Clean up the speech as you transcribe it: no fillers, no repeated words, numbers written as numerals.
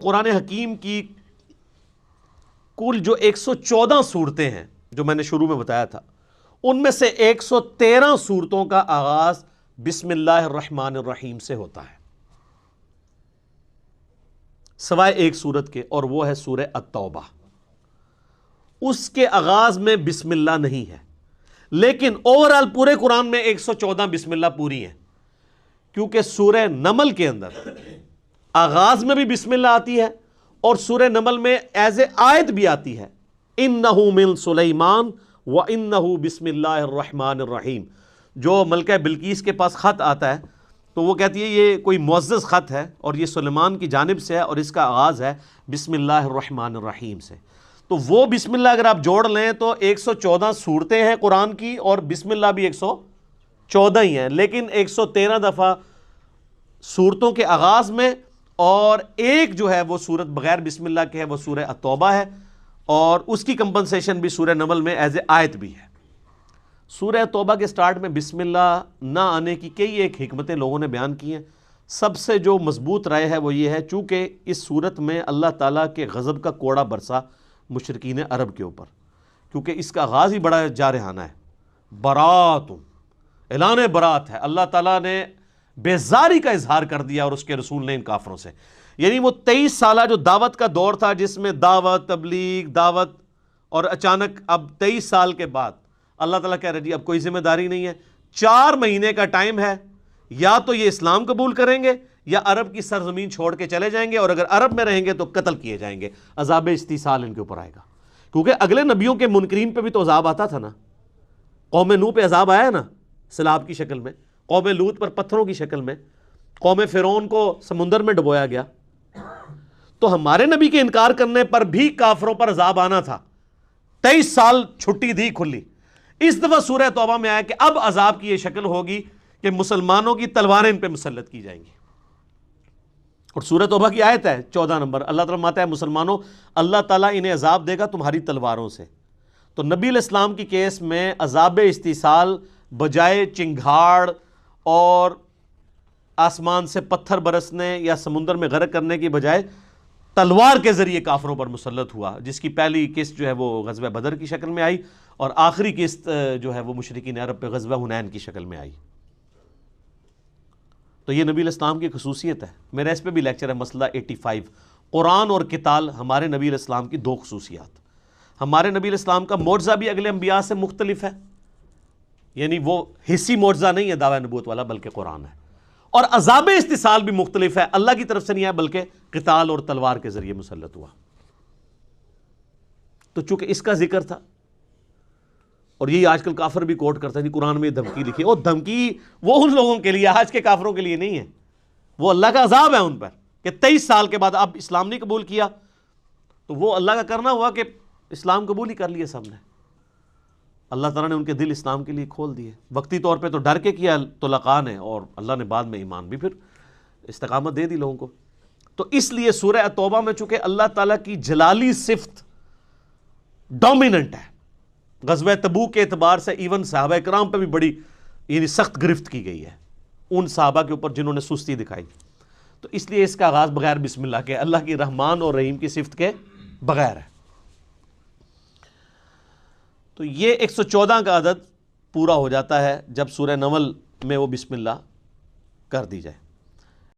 قرآن حکیم کی کل جو 114 صورتیں ہیں جو میں نے شروع میں بتایا تھا، ان میں سے 113 صورتوں کا آغاز بسم اللہ الرحمن الرحیم سے ہوتا ہے، سوائے ایک صورت کے، اور وہ ہے سورہ التوبہ۔ اس کے آغاز میں بسم اللہ نہیں ہے، لیکن اوورآل پورے قرآن میں 114 بسم اللہ پوری ہیں، کیونکہ سورہ نمل کے اندر آغاز میں بھی بسم اللہ آتی ہے، اور سورہ نمل میں ایز اے آیت بھی آتی ہے، اِنَّهُ مِن سُلَيْمَانَ وَإِنَّهُ بسم اللہ الرحمن الرحیم۔ جو ملکہ بلقیس کے پاس خط آتا ہے تو وہ کہتی ہے یہ کوئی معزز خط ہے اور یہ سلیمان کی جانب سے ہے، اور اس کا آغاز ہے بسم اللہ الرحمن الرحیم سے۔ تو وہ بسم اللہ اگر آپ جوڑ لیں تو 114 صورتیں ہیں قرآن کی، اور بسم اللہ بھی 114 ہی ہیں، لیکن 113 دفعہ صورتوں کے آغاز میں، اور ایک جو ہے وہ صورت بغیر بسم اللہ کے ہے، وہ سورہ التوبہ ہے، اور اس کی کمپنسیشن بھی سورہ نمل میں ایز اے آیت بھی ہے۔ سورہ توبہ کے سٹارٹ میں بسم اللہ نہ آنے کی کئی ایک حکمتیں لوگوں نے بیان کی ہیں۔ سب سے جو مضبوط رائے ہے وہ یہ ہے، چونکہ اس صورت میں اللہ تعالیٰ کے غضب کا کوڑا برسا مشرکین عرب کے اوپر، کیونکہ اس کا آغاز ہی بڑا جارحانہ ہے، برات، اعلان برات ہے۔ اللہ تعالیٰ نے بیزاری کا اظہار کر دیا اور اس کے رسول نے ان کافروں سے، یعنی وہ 23 سالہ جو دعوت کا دور تھا جس میں دعوت، تبلیغ، دعوت، اور اچانک اب 23 سال کے بعد اللہ تعالیٰ کہہ رہے جی اب کوئی ذمہ داری نہیں ہے، 4 مہینے کا ٹائم ہے، یا تو یہ اسلام قبول کریں گے یا عرب کی سرزمین چھوڑ کے چلے جائیں گے، اور اگر عرب میں رہیں گے تو قتل کیے جائیں گے، عذاب استیصال ان کے اوپر آئے گا۔ کیونکہ اگلے نبیوں کے منکرین پہ بھی تو عذاب آتا تھا نا، قوم نوح پہ عذاب آیا نا سیلاب کی شکل میں، قوم لوط پر پتھروں کی شکل میں، قوم فرعون کو سمندر میں ڈبویا گیا۔ تو ہمارے نبی کے انکار کرنے پر بھی کافروں پر عذاب آنا تھا، 23 سال چھٹی دی کھلی۔ اس دفعہ سورہ توبہ میں آیا کہ اب عذاب کی یہ شکل ہوگی کہ مسلمانوں کی تلواریں ان پہ مسلط کی جائیں گی، اور سورہ توبہ کی آیت ہے 14 نمبر، اللہ تعالیٰ فرماتا ہے مسلمانوں اللہ تعالیٰ انہیں عذاب دے گا تمہاری تلواروں سے۔ تو نبی علیہ السلام کی کیس میں عذاب استیصال بجائے چنگھاڑ اور آسمان سے پتھر برسنے یا سمندر میں غرق کرنے کی بجائے تلوار کے ذریعے کافروں پر مسلط ہوا، جس کی پہلی قسط جو ہے وہ غزوہ بدر کی شکل میں آئی، اور آخری قسط جو ہے وہ مشرکین عرب پہ غزوہ حنین کی شکل میں آئی۔ تو یہ نبی علیہ السلام کی خصوصیت ہے۔ میرا اس پہ بھی لیکچر ہے، مسئلہ 85، قرآن اور قتال، ہمارے نبی علیہ السلام کی 2 خصوصیات۔ ہمارے نبی علیہ السلام کا معجزہ بھی اگلے انبیاء سے مختلف ہے، یعنی وہ حصی معجزہ نہیں ہے دعوی نبوت والا، بلکہ قرآن ہے، اور عذاب استیصال بھی مختلف ہے، اللہ کی طرف سے نہیں ہے بلکہ قتال اور تلوار کے ذریعے مسلط ہوا۔ تو چونکہ اس کا ذکر تھا، اور یہی آج کل کافر بھی کوٹ کرتا ہے جی قرآن میں یہ دھمکی لکھی، اور دھمکی وہ ان لوگوں کے لیے، آج کے کافروں کے لیے نہیں ہے، وہ اللہ کا عذاب ہے ان پر کہ 23 سال کے بعد اب اسلام نہیں قبول کیا، تو وہ اللہ کا کرنا ہوا کہ اسلام قبول ہی کر لیے سب نے۔ اللہ تعالیٰ نے ان کے دل اسلام کے لیے کھول دیے، وقتی طور پہ تو ڈر کے کیا تو لقاء نے، اور اللہ نے بعد میں ایمان بھی پھر استقامت دے دی لوگوں کو۔ تو اس لیے سورہ توبہ میں چونکہ اللہ تعالیٰ کی جلالی صفت ڈومیننٹ ہے، غزوہ تبوک کے اعتبار سے ایون صحابہ کرام پہ بھی بڑی یعنی سخت گرفت کی گئی ہے، ان صحابہ کے اوپر جنہوں نے سستی دکھائی، تو اس لیے اس کا آغاز بغیر بسم اللہ کے، اللہ کی رحمان اور رحیم کی صفت کے بغیر ہے۔ تو یہ 114 کا عدد پورا ہو جاتا ہے جب سورہ نمل میں وہ بسم اللہ کر دی جائے۔